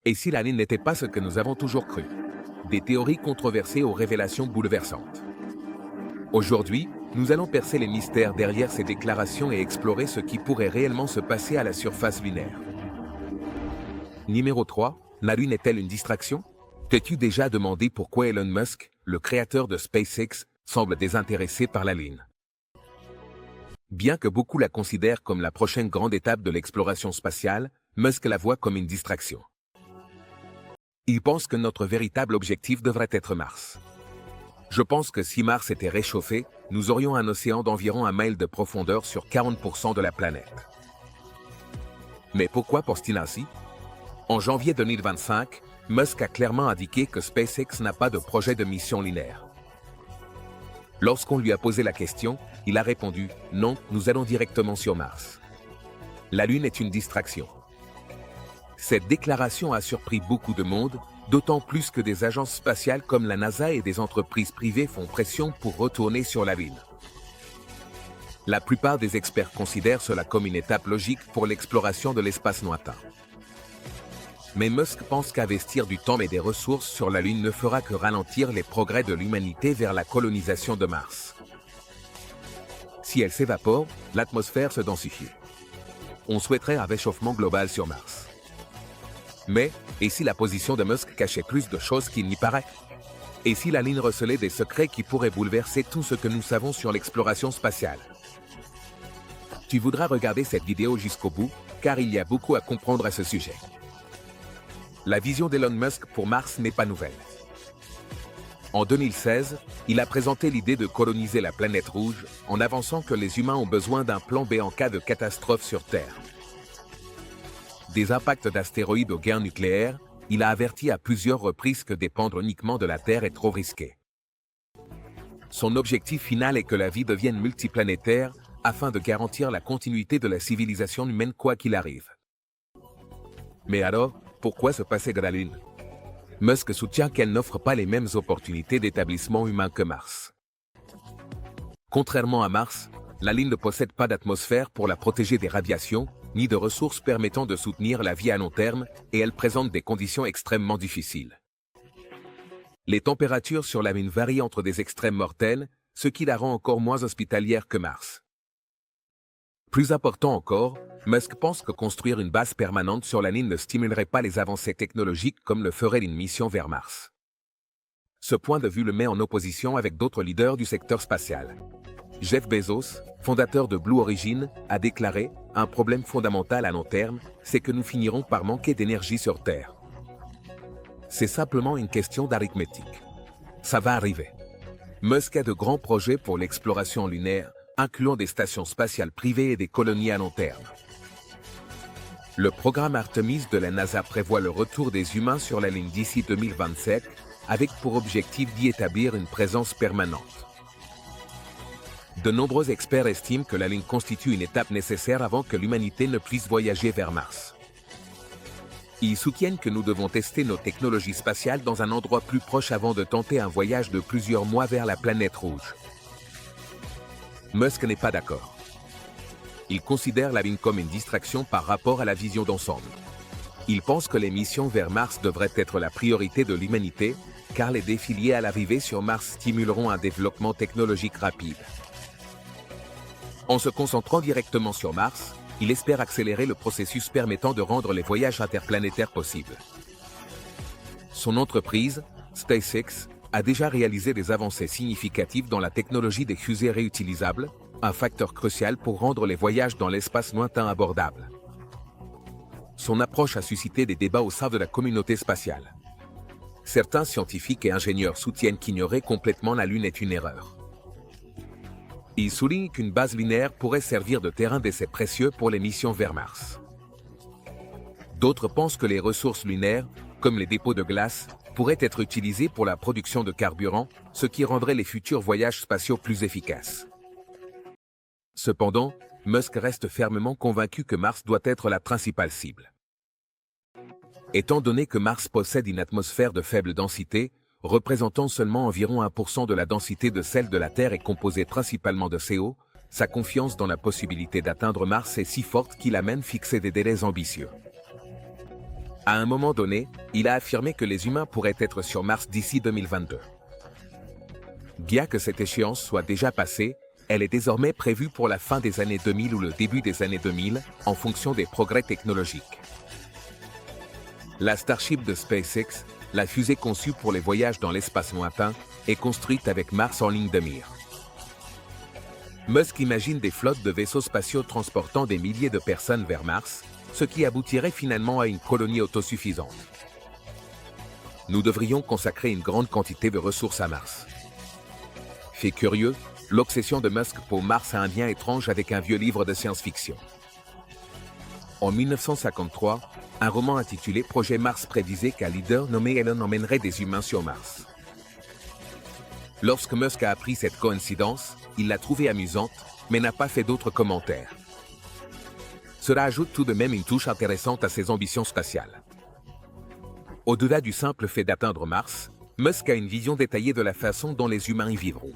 Et si la Lune n'était pas ce que nous avons toujours cru? Des théories controversées aux révélations bouleversantes. Aujourd'hui, nous allons percer les mystères derrière ces déclarations et explorer ce qui pourrait réellement se passer à la surface lunaire. Numéro 3. La Lune est-elle une distraction? T'es-tu déjà demandé pourquoi Elon Musk, le créateur de SpaceX, semble désintéressé par la Lune? Bien que beaucoup la considèrent comme la prochaine grande étape de l'exploration spatiale, Musk la voit comme une distraction. Il pense que notre véritable objectif devrait être Mars. Je pense que si Mars était réchauffé, nous aurions un océan d'environ 1 mile de profondeur sur 40% de la planète. Mais pourquoi pense-t-il ainsi? En janvier 2025, Musk a clairement indiqué que SpaceX n'a pas de projet de mission lunaire. Lorsqu'on lui a posé la question, il a répondu « Non, nous allons directement sur Mars. La Lune est une distraction ». Cette déclaration a surpris beaucoup de monde, d'autant plus que des agences spatiales comme la NASA et des entreprises privées font pression pour retourner sur la Lune. La plupart des experts considèrent cela comme une étape logique pour l'exploration de l'espace lointain. Mais Musk pense qu'investir du temps et des ressources sur la Lune ne fera que ralentir les progrès de l'humanité vers la colonisation de Mars. Si elle s'évapore, l'atmosphère se densifie. On souhaiterait un réchauffement global sur Mars. Mais, et si la position de Musk cachait plus de choses qu'il n'y paraît? Et si la Lune recelait des secrets qui pourraient bouleverser tout ce que nous savons sur l'exploration spatiale? Tu voudras regarder cette vidéo jusqu'au bout, car il y a beaucoup à comprendre à ce sujet. La vision d'Elon Musk pour Mars n'est pas nouvelle. En 2016, il a présenté l'idée de coloniser la planète rouge en avançant que les humains ont besoin d'un plan B en cas de catastrophe sur Terre. Des impacts d'astéroïdes aux guerres nucléaires, il a averti à plusieurs reprises que dépendre uniquement de la Terre est trop risqué. Son objectif final est que la vie devienne multiplanétaire afin de garantir la continuité de la civilisation humaine quoi qu'il arrive. Mais alors, pourquoi se passer de la Lune? Musk soutient qu'elle n'offre pas les mêmes opportunités d'établissement humain que Mars. Contrairement à Mars, la Lune ne possède pas d'atmosphère pour la protéger des radiations, ni de ressources permettant de soutenir la vie à long terme, et elle présente des conditions extrêmement difficiles. Les températures sur la Lune varient entre des extrêmes mortels, ce qui la rend encore moins hospitalière que Mars. Plus important encore, Musk pense que construire une base permanente sur la Lune ne stimulerait pas les avancées technologiques comme le ferait une mission vers Mars. Ce point de vue le met en opposition avec d'autres leaders du secteur spatial. Jeff Bezos, fondateur de Blue Origin, a déclaré « Un problème fondamental à long terme, c'est que nous finirons par manquer d'énergie sur Terre. C'est simplement une question d'arithmétique. Ça va arriver. » Musk a de grands projets pour l'exploration lunaire, incluant des stations spatiales privées et des colonies à long terme. Le programme Artemis de la NASA prévoit le retour des humains sur la Lune d'ici 2027, avec pour objectif d'y établir une présence permanente. De nombreux experts estiment que la Lune constitue une étape nécessaire avant que l'humanité ne puisse voyager vers Mars. Ils soutiennent que nous devons tester nos technologies spatiales dans un endroit plus proche avant de tenter un voyage de plusieurs mois vers la planète rouge. Musk n'est pas d'accord. Il considère la Lune comme une distraction par rapport à la vision d'ensemble. Il pense que les missions vers Mars devraient être la priorité de l'humanité, car les défis liés à l'arrivée sur Mars stimuleront un développement technologique rapide. En se concentrant directement sur Mars, il espère accélérer le processus permettant de rendre les voyages interplanétaires possibles. Son entreprise, SpaceX, a déjà réalisé des avancées significatives dans la technologie des fusées réutilisables, un facteur crucial pour rendre les voyages dans l'espace lointain abordables. Son approche a suscité des débats au sein de la communauté spatiale. Certains scientifiques et ingénieurs soutiennent qu'ignorer complètement la Lune est une erreur. Ils soulignent qu'une base lunaire pourrait servir de terrain d'essai précieux pour les missions vers Mars. D'autres pensent que les ressources lunaires, comme les dépôts de glace, pourraient être utilisées pour la production de carburant, ce qui rendrait les futurs voyages spatiaux plus efficaces. Cependant, Musk reste fermement convaincu que Mars doit être la principale cible. Étant donné que Mars possède une atmosphère de faible densité, représentant seulement environ 1% de la densité de celle de la Terre et composée principalement de CO, sa confiance dans la possibilité d'atteindre Mars est si forte qu'il a même fixé des délais ambitieux. À un moment donné, il a affirmé que les humains pourraient être sur Mars d'ici 2022. Bien que cette échéance soit déjà passée, elle est désormais prévue pour la fin des années 2000 ou le début des années 2000, en fonction des progrès technologiques. La Starship de SpaceX, la fusée conçue pour les voyages dans l'espace lointain, est construite avec Mars en ligne de mire. Musk imagine des flottes de vaisseaux spatiaux transportant des milliers de personnes vers Mars, ce qui aboutirait finalement à une colonie autosuffisante. Nous devrions consacrer une grande quantité de ressources à Mars. Fait curieux, l'obsession de Musk pour Mars a un lien étrange avec un vieux livre de science-fiction. En 1953, un roman intitulé Projet Mars prédisait qu'un leader nommé Elon emmènerait des humains sur Mars. Lorsque Musk a appris cette coïncidence, il l'a trouvée amusante, mais n'a pas fait d'autres commentaires. Cela ajoute tout de même une touche intéressante à ses ambitions spatiales. Au-delà du simple fait d'atteindre Mars, Musk a une vision détaillée de la façon dont les humains y vivront.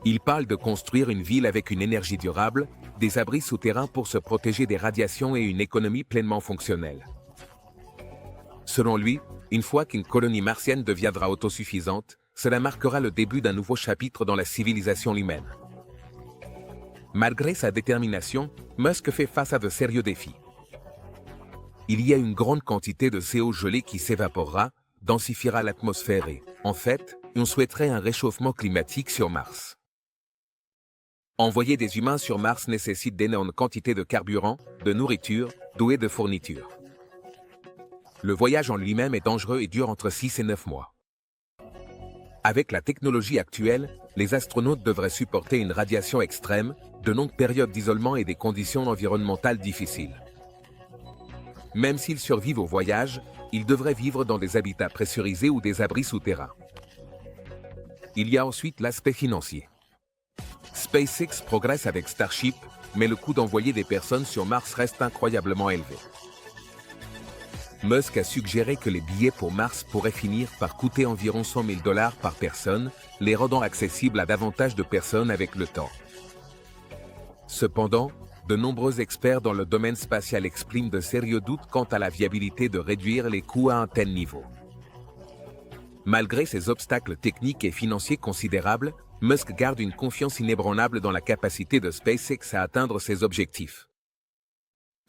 Il parle de construire une ville avec une énergie durable, des abris souterrains pour se protéger des radiations et une économie pleinement fonctionnelle. Selon lui, une fois qu'une colonie martienne deviendra autosuffisante, cela marquera le début d'un nouveau chapitre dans la civilisation humaine. Malgré sa détermination, Musk fait face à de sérieux défis. Il y a une grande quantité de CO gelé qui s'évaporera, densifiera l'atmosphère et, en fait, on souhaiterait un réchauffement climatique sur Mars. Envoyer des humains sur Mars nécessite d'énormes quantités de carburant, de nourriture, d'eau et de fournitures. Le voyage en lui-même est dangereux et dure entre 6 et 9 mois. Avec la technologie actuelle, les astronautes devraient supporter une radiation extrême, de longues périodes d'isolement et des conditions environnementales difficiles. Même s'ils survivent au voyage, ils devraient vivre dans des habitats pressurisés ou des abris souterrains. Il y a ensuite l'aspect financier. SpaceX progresse avec Starship, mais le coût d'envoyer des personnes sur Mars reste incroyablement élevé. Musk a suggéré que les billets pour Mars pourraient finir par coûter environ $100 000 par personne, les rendant accessibles à davantage de personnes avec le temps. Cependant, de nombreux experts dans le domaine spatial expriment de sérieux doutes quant à la viabilité de réduire les coûts à un tel niveau. Malgré ces obstacles techniques et financiers considérables, Musk garde une confiance inébranlable dans la capacité de SpaceX à atteindre ses objectifs.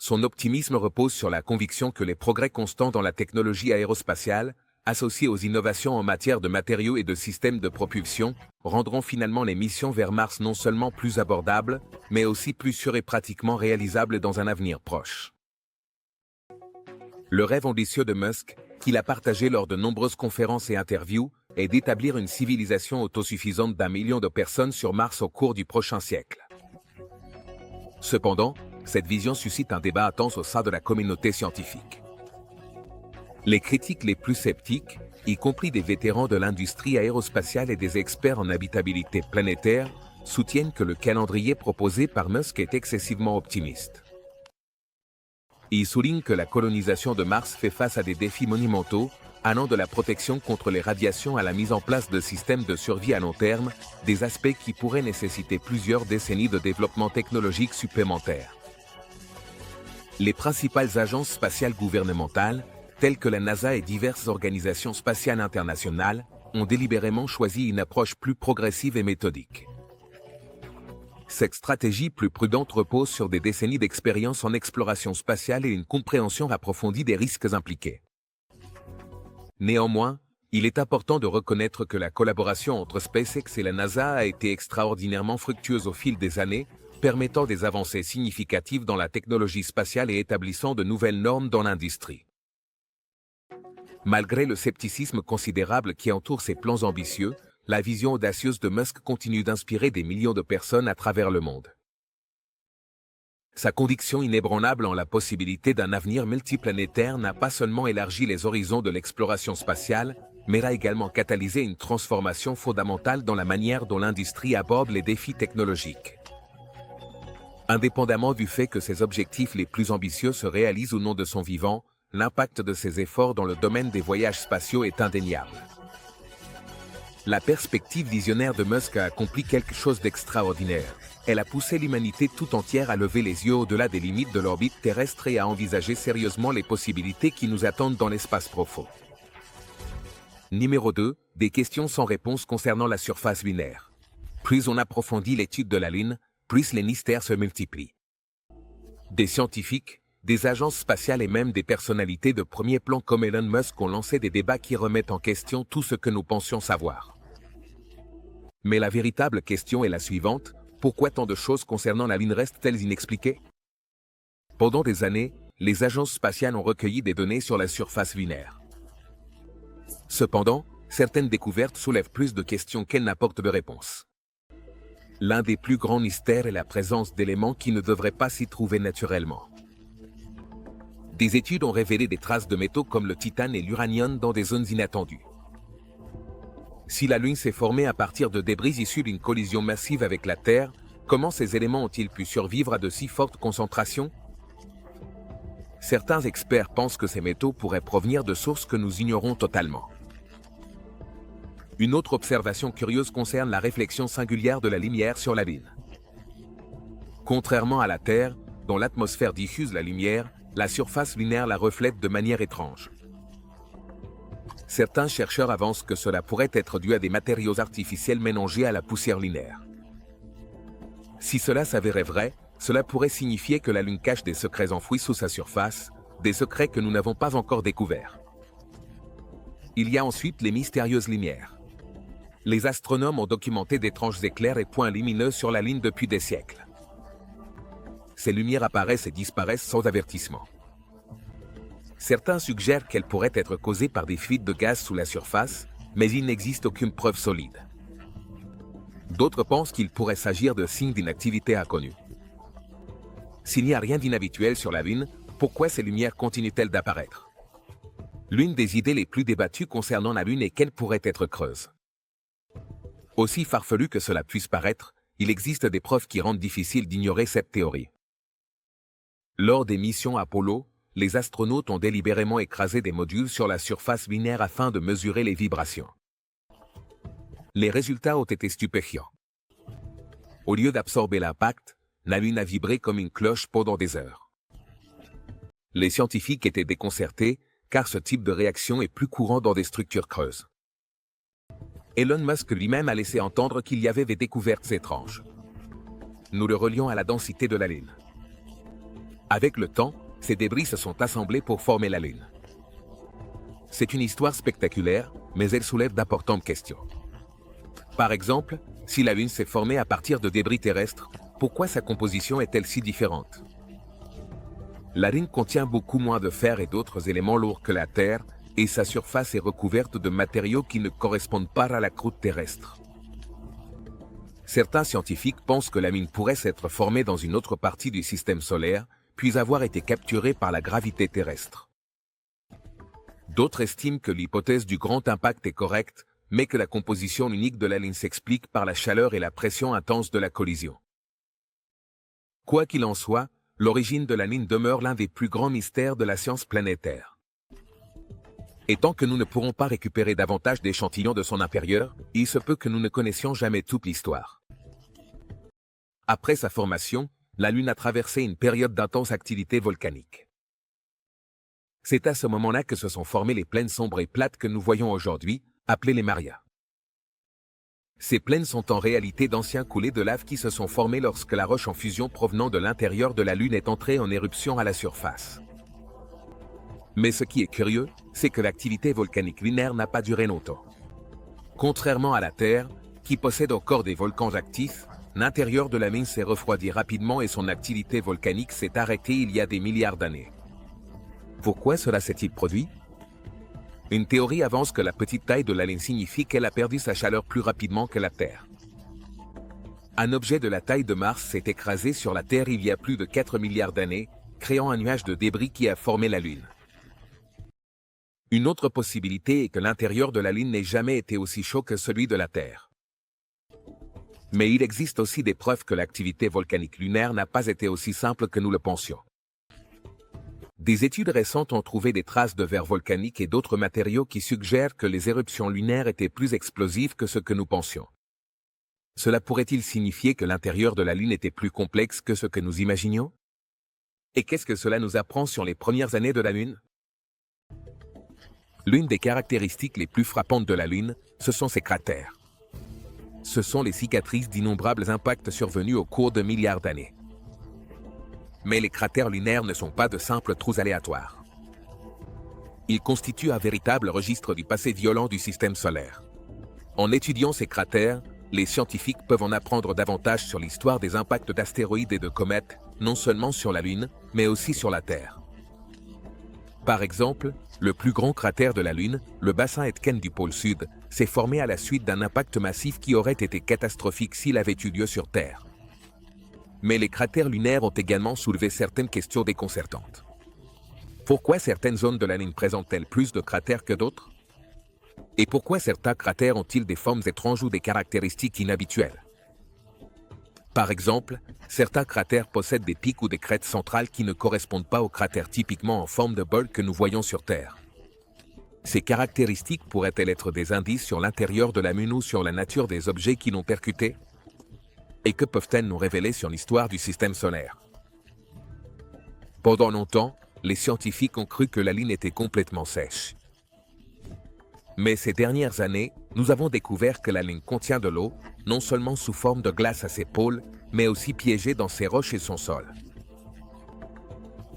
Son optimisme repose sur la conviction que les progrès constants dans la technologie aérospatiale, associés aux innovations en matière de matériaux et de systèmes de propulsion, rendront finalement les missions vers Mars non seulement plus abordables, mais aussi plus sûres et pratiquement réalisables dans un avenir proche. Le rêve ambitieux de Musk, qu'il a partagé lors de nombreuses conférences et interviews, est d'établir une civilisation autosuffisante d'1 million de personnes sur Mars au cours du prochain siècle. Cependant, cette vision suscite un débat intense au sein de la communauté scientifique. Les critiques les plus sceptiques, y compris des vétérans de l'industrie aérospatiale et des experts en habitabilité planétaire, soutiennent que le calendrier proposé par Musk est excessivement optimiste. Ils soulignent que la colonisation de Mars fait face à des défis monumentaux, allant de la protection contre les radiations à la mise en place de systèmes de survie à long terme, des aspects qui pourraient nécessiter plusieurs décennies de développement technologique supplémentaire. Les principales agences spatiales gouvernementales, telles que la NASA et diverses organisations spatiales internationales, ont délibérément choisi une approche plus progressive et méthodique. Cette stratégie plus prudente repose sur des décennies d'expérience en exploration spatiale et une compréhension approfondie des risques impliqués. Néanmoins, il est important de reconnaître que la collaboration entre SpaceX et la NASA a été extraordinairement fructueuse au fil des années, permettant des avancées significatives dans la technologie spatiale et établissant de nouvelles normes dans l'industrie. Malgré le scepticisme considérable qui entoure ces plans ambitieux, la vision audacieuse de Musk continue d'inspirer des millions de personnes à travers le monde. Sa conviction inébranlable en la possibilité d'un avenir multiplanétaire n'a pas seulement élargi les horizons de l'exploration spatiale, mais a également catalysé une transformation fondamentale dans la manière dont l'industrie aborde les défis technologiques. Indépendamment du fait que ses objectifs les plus ambitieux se réalisent ou non de son vivant, l'impact de ses efforts dans le domaine des voyages spatiaux est indéniable. La perspective visionnaire de Musk a accompli quelque chose d'extraordinaire. Elle a poussé l'humanité tout entière à lever les yeux au-delà des limites de l'orbite terrestre et à envisager sérieusement les possibilités qui nous attendent dans l'espace profond. Numéro 2. Des questions sans réponse concernant la surface lunaire. Plus on approfondit l'étude de la Lune, plus les mystères se multiplient. Des scientifiques, des agences spatiales et même des personnalités de premier plan comme Elon Musk ont lancé des débats qui remettent en question tout ce que nous pensions savoir. Mais la véritable question est la suivante: pourquoi tant de choses concernant la Lune restent-elles inexpliquées? Pendant des années, les agences spatiales ont recueilli des données sur la surface lunaire. Cependant, certaines découvertes soulèvent plus de questions qu'elles n'apportent de réponses. L'un des plus grands mystères est la présence d'éléments qui ne devraient pas s'y trouver naturellement. Des études ont révélé des traces de métaux comme le titane et l'uranium dans des zones inattendues. Si la Lune s'est formée à partir de débris issus d'une collision massive avec la Terre, comment ces éléments ont-ils pu survivre à de si fortes concentrations? Certains experts pensent que ces métaux pourraient provenir de sources que nous ignorons totalement. Une autre observation curieuse concerne la réflexion singulière de la lumière sur la Lune. Contrairement à la Terre, dont l'atmosphère diffuse la lumière, la surface lunaire la reflète de manière étrange. Certains chercheurs avancent que cela pourrait être dû à des matériaux artificiels mélangés à la poussière lunaire. Si cela s'avérait vrai, cela pourrait signifier que la Lune cache des secrets enfouis sous sa surface, des secrets que nous n'avons pas encore découverts. Il y a ensuite les mystérieuses lumières. Les astronomes ont documenté d'étranges éclairs et points lumineux sur la Lune depuis des siècles. Ces lumières apparaissent et disparaissent sans avertissement. Certains suggèrent qu'elles pourraient être causées par des fuites de gaz sous la surface, mais il n'existe aucune preuve solide. D'autres pensent qu'il pourrait s'agir de signes d'une activité inconnue. S'il n'y a rien d'inhabituel sur la Lune, pourquoi ces lumières continuent-elles d'apparaître? L'une des idées les plus débattues concernant la Lune est qu'elle pourrait être creuse. Aussi farfelu que cela puisse paraître, il existe des preuves qui rendent difficile d'ignorer cette théorie. Lors des missions Apollo, les astronautes ont délibérément écrasé des modules sur la surface lunaire afin de mesurer les vibrations. Les résultats ont été stupéfiants. Au lieu d'absorber l'impact, la Lune a vibré comme une cloche pendant des heures. Les scientifiques étaient déconcertés, car ce type de réaction est plus courant dans des structures creuses. Elon Musk lui-même a laissé entendre qu'il y avait des découvertes étranges. Nous le relions à la densité de la Lune. Avec le temps, ces débris se sont assemblés pour former la Lune. C'est une histoire spectaculaire, mais elle soulève d'importantes questions. Par exemple, si la Lune s'est formée à partir de débris terrestres, pourquoi sa composition est-elle si différente? La Lune contient beaucoup moins de fer et d'autres éléments lourds que la Terre, et sa surface est recouverte de matériaux qui ne correspondent pas à la croûte terrestre. Certains scientifiques pensent que la Lune pourrait s'être formée dans une autre partie du système solaire, puis avoir été capturée par la gravité terrestre. D'autres estiment que l'hypothèse du grand impact est correcte, mais que la composition unique de la Lune s'explique par la chaleur et la pression intense de la collision. Quoi qu'il en soit, l'origine de la Lune demeure l'un des plus grands mystères de la science planétaire. Et tant que nous ne pourrons pas récupérer davantage d'échantillons de son intérieur, il se peut que nous ne connaissions jamais toute l'histoire. Après sa formation, la Lune a traversé une période d'intense activité volcanique. C'est à ce moment-là que se sont formées les plaines sombres et plates que nous voyons aujourd'hui, appelées les Marias. Ces plaines sont en réalité d'anciens coulées de lave qui se sont formées lorsque la roche en fusion provenant de l'intérieur de la Lune est entrée en éruption à la surface. Mais ce qui est curieux, c'est que l'activité volcanique lunaire n'a pas duré longtemps. Contrairement à la Terre, qui possède encore des volcans actifs, l'intérieur de la Lune s'est refroidi rapidement et son activité volcanique s'est arrêtée il y a des milliards d'années. Pourquoi cela s'est-il produit? Une théorie avance que la petite taille de la Lune signifie qu'elle a perdu sa chaleur plus rapidement que la Terre. Un objet de la taille de Mars s'est écrasé sur la Terre il y a plus de 4 milliards d'années, créant un nuage de débris qui a formé la Lune. Une autre possibilité est que l'intérieur de la Lune n'ait jamais été aussi chaud que celui de la Terre. Mais il existe aussi des preuves que l'activité volcanique lunaire n'a pas été aussi simple que nous le pensions. Des études récentes ont trouvé des traces de verre volcanique et d'autres matériaux qui suggèrent que les éruptions lunaires étaient plus explosives que ce que nous pensions. Cela pourrait-il signifier que l'intérieur de la Lune était plus complexe que ce que nous imaginions? Et qu'est-ce que cela nous apprend sur les premières années de la Lune? L'une des caractéristiques les plus frappantes de la Lune, ce sont ses cratères. Ce sont les cicatrices d'innombrables impacts survenus au cours de milliards d'années. Mais les cratères lunaires ne sont pas de simples trous aléatoires. Ils constituent un véritable registre du passé violent du système solaire. En étudiant ces cratères, les scientifiques peuvent en apprendre davantage sur l'histoire des impacts d'astéroïdes et de comètes, non seulement sur la Lune, mais aussi sur la Terre. Par exemple, le plus grand cratère de la Lune, le bassin Aitken du pôle Sud, s'est formé à la suite d'un impact massif qui aurait été catastrophique s'il avait eu lieu sur Terre. Mais les cratères lunaires ont également soulevé certaines questions déconcertantes. Pourquoi certaines zones de la Lune présentent-elles plus de cratères que d'autres? Et pourquoi certains cratères ont-ils des formes étranges ou des caractéristiques inhabituelles? Par exemple, certains cratères possèdent des pics ou des crêtes centrales qui ne correspondent pas aux cratères typiquement en forme de bol que nous voyons sur Terre. Ces caractéristiques pourraient-elles être des indices sur l'intérieur de la Lune ou sur la nature des objets qui l'ont percuté? Et que peuvent-elles nous révéler sur l'histoire du système solaire? Pendant longtemps, les scientifiques ont cru que la Lune était complètement sèche. Mais ces dernières années, nous avons découvert que la Lune contient de l'eau, non seulement sous forme de glace à ses pôles, mais aussi piégée dans ses roches et son sol.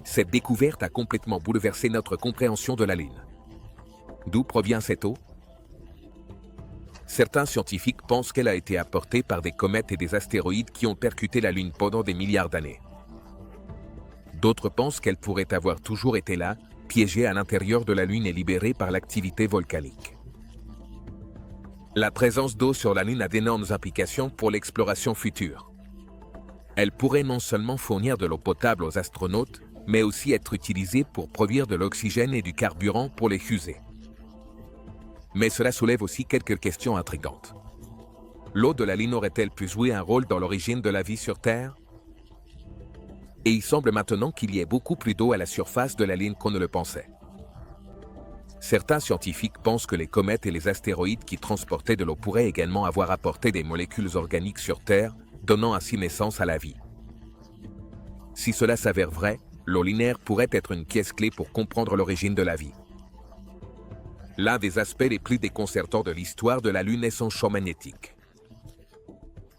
Cette découverte a complètement bouleversé notre compréhension de la Lune. D'où provient cette eau? Certains scientifiques pensent qu'elle a été apportée par des comètes et des astéroïdes qui ont percuté la Lune pendant des milliards d'années. D'autres pensent qu'elle pourrait avoir toujours été là, piégée à l'intérieur de la Lune et libérée par l'activité volcanique. La présence d'eau sur la Lune a d'énormes implications pour l'exploration future. Elle pourrait non seulement fournir de l'eau potable aux astronautes, mais aussi être utilisée pour produire de l'oxygène et du carburant pour les fusées. Mais cela soulève aussi quelques questions intrigantes. L'eau de la Lune aurait-elle pu jouer un rôle dans l'origine de la vie sur Terre? Et il semble maintenant qu'il y ait beaucoup plus d'eau à la surface de la Lune qu'on ne le pensait. Certains scientifiques pensent que les comètes et les astéroïdes qui transportaient de l'eau pourraient également avoir apporté des molécules organiques sur Terre, donnant ainsi naissance à la vie. Si cela s'avère vrai, l'eau lunaire pourrait être une pièce clé pour comprendre l'origine de la vie. L'un des aspects les plus déconcertants de l'histoire de la Lune est son champ magnétique.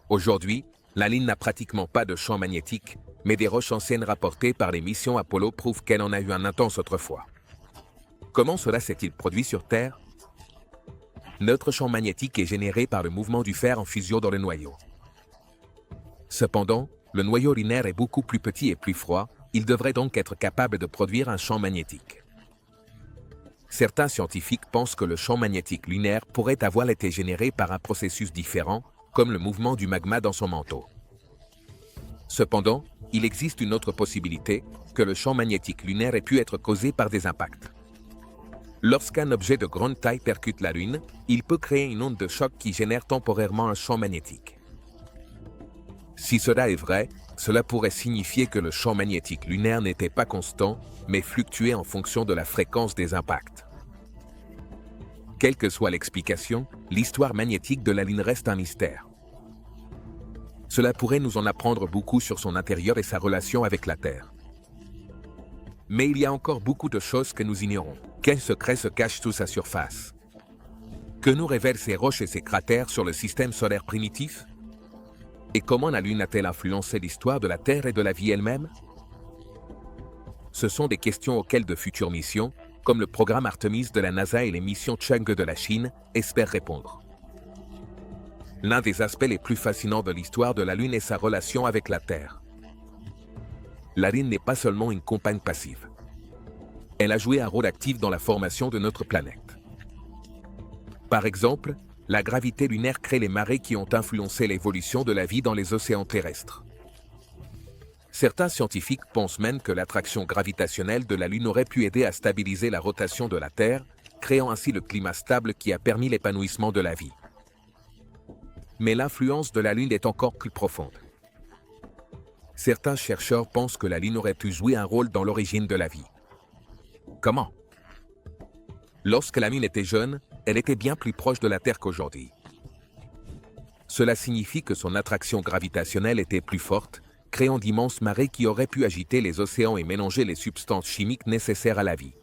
Aujourd'hui, la Lune n'a pratiquement pas de champ magnétique, mais des roches anciennes rapportées par les missions Apollo prouvent qu'elle en a eu un intense autrefois. Comment cela s'est-il produit sur Terre? Notre champ magnétique est généré par le mouvement du fer en fusion dans le noyau. Cependant, le noyau lunaire est beaucoup plus petit et plus froid, il devrait donc être capable de produire un champ magnétique. Certains scientifiques pensent que le champ magnétique lunaire pourrait avoir été généré par un processus différent, comme le mouvement du magma dans son manteau. Cependant, il existe une autre possibilité, que le champ magnétique lunaire ait pu être causé par des impacts. Lorsqu'un objet de grande taille percute la Lune, il peut créer une onde de choc qui génère temporairement un champ magnétique. Si cela est vrai, cela pourrait signifier que le champ magnétique lunaire n'était pas constant, mais fluctuait en fonction de la fréquence des impacts. Quelle que soit l'explication, l'histoire magnétique de la Lune reste un mystère. Cela pourrait nous en apprendre beaucoup sur son intérieur et sa relation avec la Terre. Mais il y a encore beaucoup de choses que nous ignorons. Quels secrets se cachent sous sa surface? Que nous révèlent ces roches et ces cratères sur le système solaire primitif? Et comment la Lune a-t-elle influencé l'histoire de la Terre et de la vie elle-même? Ce sont des questions auxquelles de futures missions, comme le programme Artemis de la NASA et les missions Chang'e de la Chine, espèrent répondre. L'un des aspects les plus fascinants de l'histoire de la Lune est sa relation avec la Terre. La Lune n'est pas seulement une compagne passive. Elle a joué un rôle actif dans la formation de notre planète. Par exemple, la gravité lunaire crée les marées qui ont influencé l'évolution de la vie dans les océans terrestres. Certains scientifiques pensent même que l'attraction gravitationnelle de la Lune aurait pu aider à stabiliser la rotation de la Terre, créant ainsi le climat stable qui a permis l'épanouissement de la vie. Mais l'influence de la Lune est encore plus profonde. Certains chercheurs pensent que la Lune aurait pu jouer un rôle dans l'origine de la vie. Comment? Lorsque la Lune était jeune, elle était bien plus proche de la Terre qu'aujourd'hui. Cela signifie que son attraction gravitationnelle était plus forte, créant d'immenses marées qui auraient pu agiter les océans et mélanger les substances chimiques nécessaires à la vie.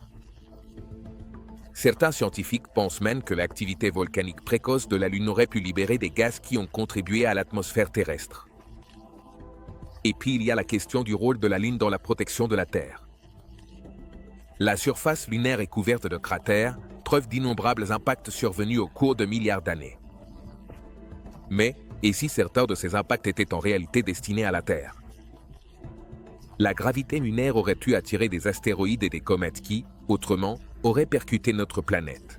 Certains scientifiques pensent même que l'activité volcanique précoce de la Lune aurait pu libérer des gaz qui ont contribué à l'atmosphère terrestre. Et puis il y a la question du rôle de la Lune dans la protection de la Terre. La surface lunaire est couverte de cratères, preuve d'innombrables impacts survenus au cours de milliards d'années. Mais, et si certains de ces impacts étaient en réalité destinés à la Terre? La gravité lunaire aurait pu attirer des astéroïdes et des comètes qui, autrement, auraient percuté notre planète.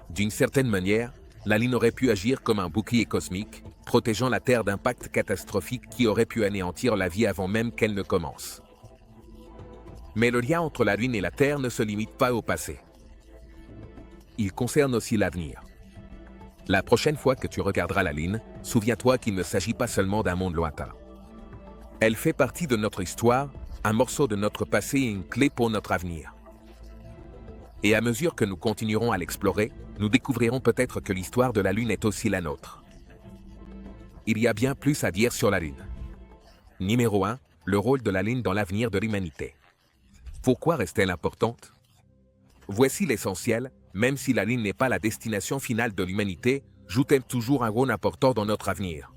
D'une certaine manière, la Lune aurait pu agir comme un bouclier cosmique, protégeant la Terre d'impacts catastrophiques qui auraient pu anéantir la vie avant même qu'elle ne commence. Mais le lien entre la Lune et la Terre ne se limite pas au passé. Il concerne aussi l'avenir. La prochaine fois que tu regarderas la Lune, souviens-toi qu'il ne s'agit pas seulement d'un monde lointain. Elle fait partie de notre histoire, un morceau de notre passé et une clé pour notre avenir. Et à mesure que nous continuerons à l'explorer, nous découvrirons peut-être que l'histoire de la Lune est aussi la nôtre. Il y a bien plus à dire sur la Lune. Numéro 1. Le rôle de la Lune dans l'avenir de l'humanité. Pourquoi reste-t-elle importante? Voici l'essentiel, même si la Lune n'est pas la destination finale de l'humanité, joue-t-elle toujours un rôle important dans notre avenir?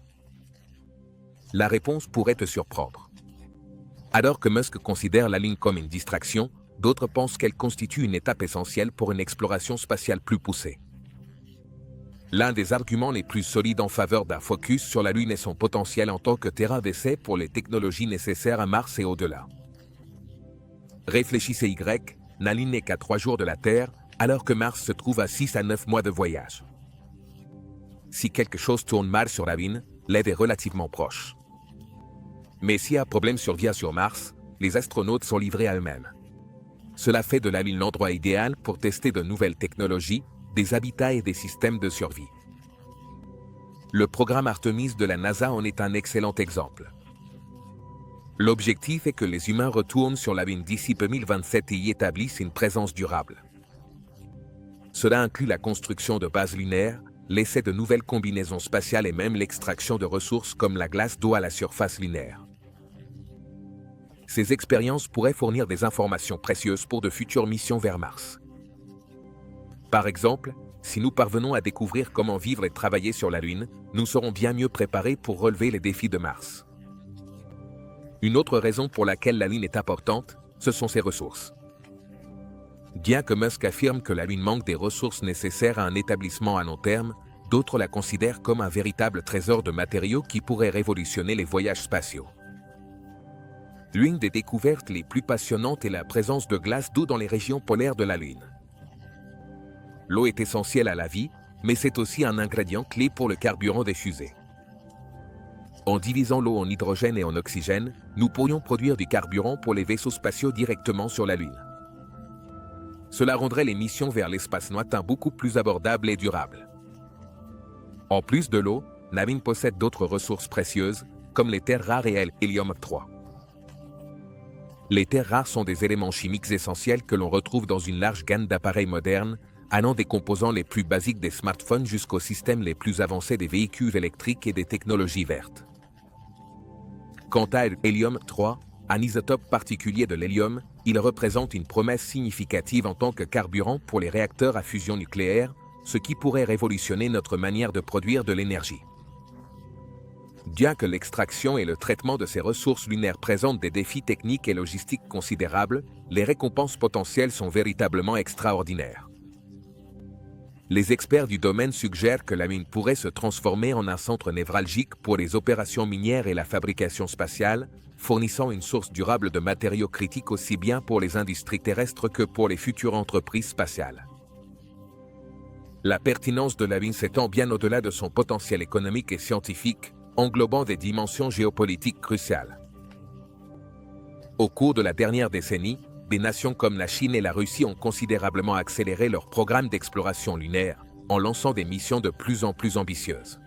La réponse pourrait te surprendre. Alors que Musk considère la Lune comme une distraction, d'autres pensent qu'elle constitue une étape essentielle pour une exploration spatiale plus poussée. L'un des arguments les plus solides en faveur d'un focus sur la Lune est son potentiel en tant que terrain d'essai pour les technologies nécessaires à Mars et au-delà. Réfléchissez la Lune n'est qu'à 3 jours de la Terre, alors que Mars se trouve à 6 à 9 mois de voyage. Si quelque chose tourne mal sur la Lune, l'aide est relativement proche. Mais si un problème survient sur Mars, les astronautes sont livrés à eux-mêmes. Cela fait de la Lune l'endroit idéal pour tester de nouvelles technologies, des habitats et des systèmes de survie. Le programme Artemis de la NASA en est un excellent exemple. L'objectif est que les humains retournent sur la Lune d'ici 2027 et y établissent une présence durable. Cela inclut la construction de bases lunaires, l'essai de nouvelles combinaisons spatiales et même l'extraction de ressources comme la glace d'eau à la surface lunaire. Ces expériences pourraient fournir des informations précieuses pour de futures missions vers Mars. Par exemple, si nous parvenons à découvrir comment vivre et travailler sur la Lune, nous serons bien mieux préparés pour relever les défis de Mars. Une autre raison pour laquelle la Lune est importante, ce sont ses ressources. Bien que Musk affirme que la Lune manque des ressources nécessaires à un établissement à long terme, d'autres la considèrent comme un véritable trésor de matériaux qui pourrait révolutionner les voyages spatiaux. L'une des découvertes les plus passionnantes est la présence de glace d'eau dans les régions polaires de la Lune. L'eau est essentielle à la vie, mais c'est aussi un ingrédient clé pour le carburant des fusées. En divisant l'eau en hydrogène et en oxygène, nous pourrions produire du carburant pour les vaisseaux spatiaux directement sur la Lune. Cela rendrait les missions vers l'espace lointain beaucoup plus abordables et durables. En plus de l'eau, la Lune possède d'autres ressources précieuses, comme les terres rares et l'hélium-3. Les terres rares sont des éléments chimiques essentiels que l'on retrouve dans une large gamme d'appareils modernes, allant des composants les plus basiques des smartphones jusqu'aux systèmes les plus avancés des véhicules électriques et des technologies vertes. Quant à l'hélium-3, un isotope particulier de l'hélium, il représente une promesse significative en tant que carburant pour les réacteurs à fusion nucléaire, ce qui pourrait révolutionner notre manière de produire de l'énergie. Bien que l'extraction et le traitement de ces ressources lunaires présentent des défis techniques et logistiques considérables, les récompenses potentielles sont véritablement extraordinaires. Les experts du domaine suggèrent que la Lune pourrait se transformer en un centre névralgique pour les opérations minières et la fabrication spatiale, fournissant une source durable de matériaux critiques aussi bien pour les industries terrestres que pour les futures entreprises spatiales. La pertinence de la Lune s'étend bien au-delà de son potentiel économique et scientifique, englobant des dimensions géopolitiques cruciales. Au cours de la dernière décennie, des nations comme la Chine et la Russie ont considérablement accéléré leur programme d'exploration lunaire, en lançant des missions de plus en plus ambitieuses.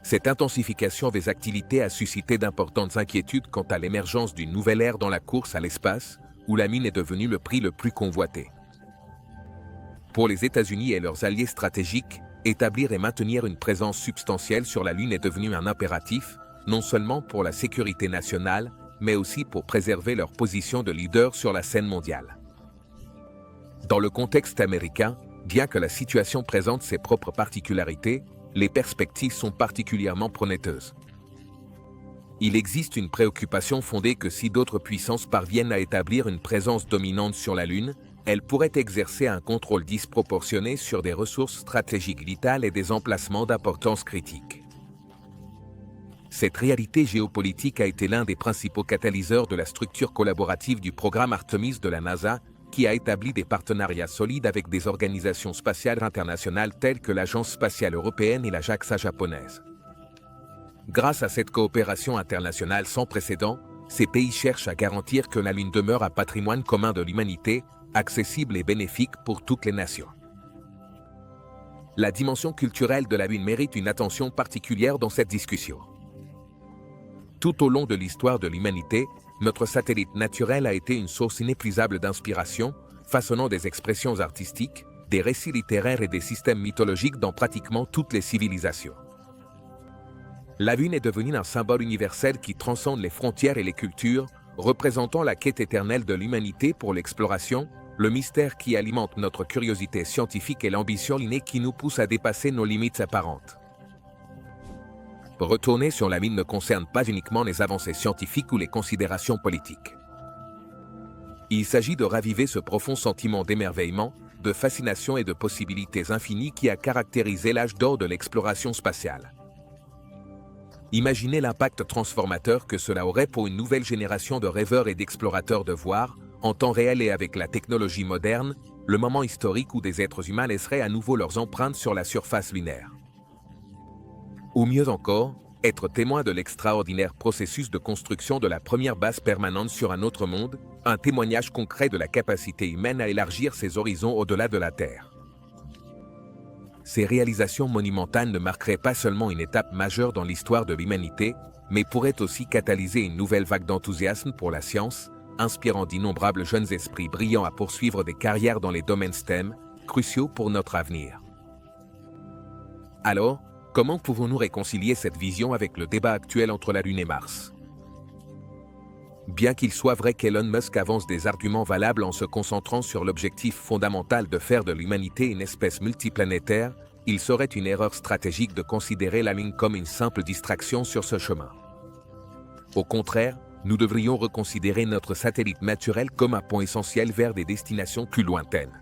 Cette intensification des activités a suscité d'importantes inquiétudes quant à l'émergence d'une nouvelle ère dans la course à l'espace, où la mine est devenue le prix le plus convoité. Pour les États-Unis et leurs alliés stratégiques, établir et maintenir une présence substantielle sur la Lune est devenu un impératif, non seulement pour la sécurité nationale, mais aussi pour préserver leur position de leader sur la scène mondiale. Dans le contexte américain, bien que la situation présente ses propres particularités, les perspectives sont particulièrement prometteuses. Il existe une préoccupation fondée que si d'autres puissances parviennent à établir une présence dominante sur la Lune, elles pourraient exercer un contrôle disproportionné sur des ressources stratégiques vitales et des emplacements d'importance critique. Cette réalité géopolitique a été l'un des principaux catalyseurs de la structure collaborative du programme Artemis de la NASA, qui a établi des partenariats solides avec des organisations spatiales internationales telles que l'Agence spatiale européenne et la JAXA japonaise. Grâce à cette coopération internationale sans précédent, ces pays cherchent à garantir que la Lune demeure un patrimoine commun de l'humanité, accessible et bénéfique pour toutes les nations. La dimension culturelle de la Lune mérite une attention particulière dans cette discussion. Tout au long de l'histoire de l'humanité, notre satellite naturel a été une source inépuisable d'inspiration, façonnant des expressions artistiques, des récits littéraires et des systèmes mythologiques dans pratiquement toutes les civilisations. La Lune est devenue un symbole universel qui transcende les frontières et les cultures, représentant la quête éternelle de l'humanité pour l'exploration, le mystère qui alimente notre curiosité scientifique et l'ambition innée qui nous pousse à dépasser nos limites apparentes. Retourner sur la Lune ne concerne pas uniquement les avancées scientifiques ou les considérations politiques. Il s'agit de raviver ce profond sentiment d'émerveillement, de fascination et de possibilités infinies qui a caractérisé l'âge d'or de l'exploration spatiale. Imaginez l'impact transformateur que cela aurait pour une nouvelle génération de rêveurs et d'explorateurs de voir, en temps réel et avec la technologie moderne, le moment historique où des êtres humains laisseraient à nouveau leurs empreintes sur la surface lunaire. Ou mieux encore, être témoin de l'extraordinaire processus de construction de la première base permanente sur un autre monde, un témoignage concret de la capacité humaine à élargir ses horizons au-delà de la Terre. Ces réalisations monumentales ne marqueraient pas seulement une étape majeure dans l'histoire de l'humanité, mais pourraient aussi catalyser une nouvelle vague d'enthousiasme pour la science, inspirant d'innombrables jeunes esprits brillants à poursuivre des carrières dans les domaines STEM, cruciaux pour notre avenir. Alors, comment pouvons-nous réconcilier cette vision avec le débat actuel entre la Lune et Mars? Bien qu'il soit vrai qu'Elon Musk avance des arguments valables en se concentrant sur l'objectif fondamental de faire de l'humanité une espèce multiplanétaire, il serait une erreur stratégique de considérer la Lune comme une simple distraction sur ce chemin. Au contraire, nous devrions reconsidérer notre satellite naturel comme un pont essentiel vers des destinations plus lointaines.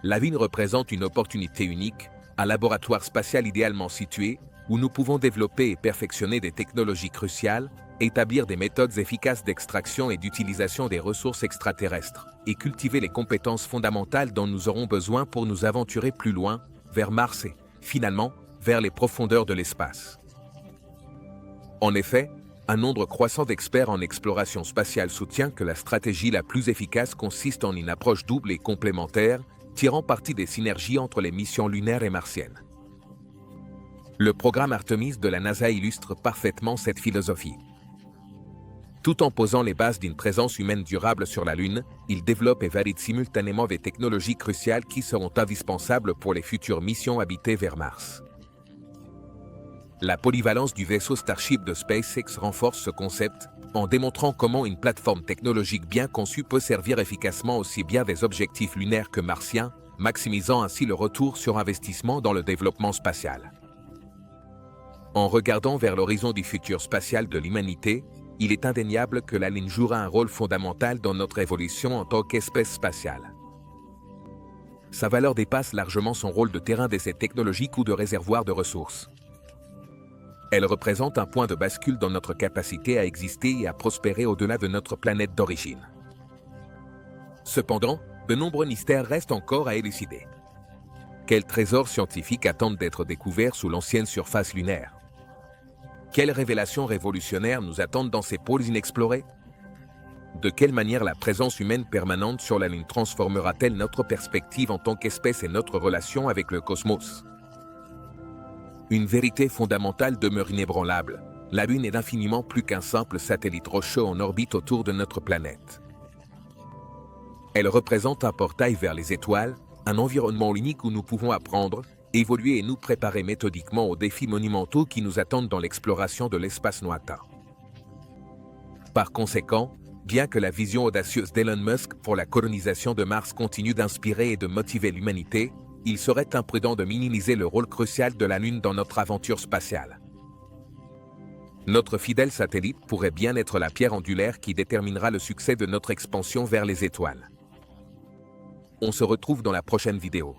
La Lune représente une opportunité unique, un laboratoire spatial idéalement situé, où nous pouvons développer et perfectionner des technologies cruciales, établir des méthodes efficaces d'extraction et d'utilisation des ressources extraterrestres, et cultiver les compétences fondamentales dont nous aurons besoin pour nous aventurer plus loin, vers Mars et, finalement, vers les profondeurs de l'espace. En effet, un nombre croissant d'experts en exploration spatiale soutient que la stratégie la plus efficace consiste en une approche double et complémentaire, tirant parti des synergies entre les missions lunaires et martiennes. Le programme Artemis de la NASA illustre parfaitement cette philosophie. Tout en posant les bases d'une présence humaine durable sur la Lune, il développe et valide simultanément des technologies cruciales qui seront indispensables pour les futures missions habitées vers Mars. La polyvalence du vaisseau Starship de SpaceX renforce ce concept, en démontrant comment une plateforme technologique bien conçue peut servir efficacement aussi bien des objectifs lunaires que martiens, maximisant ainsi le retour sur investissement dans le développement spatial. En regardant vers l'horizon du futur spatial de l'humanité, il est indéniable que la Lune jouera un rôle fondamental dans notre évolution en tant qu'espèce spatiale. Sa valeur dépasse largement son rôle de terrain d'essai technologique ou de réservoir de ressources. Elle représente un point de bascule dans notre capacité à exister et à prospérer au-delà de notre planète d'origine. Cependant, de nombreux mystères restent encore à élucider. Quels trésors scientifiques attendent d'être découverts sous l'ancienne surface lunaire? Quelles révélations révolutionnaires nous attendent dans ces pôles inexplorés? De quelle manière la présence humaine permanente sur la Lune transformera-t-elle notre perspective en tant qu'espèce et notre relation avec le cosmos? Une vérité fondamentale demeure inébranlable. La Lune est infiniment plus qu'un simple satellite rocheux en orbite autour de notre planète. Elle représente un portail vers les étoiles, un environnement unique où nous pouvons apprendre, évoluer et nous préparer méthodiquement aux défis monumentaux qui nous attendent dans l'exploration de l'espace lointain. Par conséquent, bien que la vision audacieuse d'Elon Musk pour la colonisation de Mars continue d'inspirer et de motiver l'humanité, il serait imprudent de minimiser le rôle crucial de la Lune dans notre aventure spatiale. Notre fidèle satellite pourrait bien être la pierre angulaire qui déterminera le succès de notre expansion vers les étoiles. On se retrouve dans la prochaine vidéo.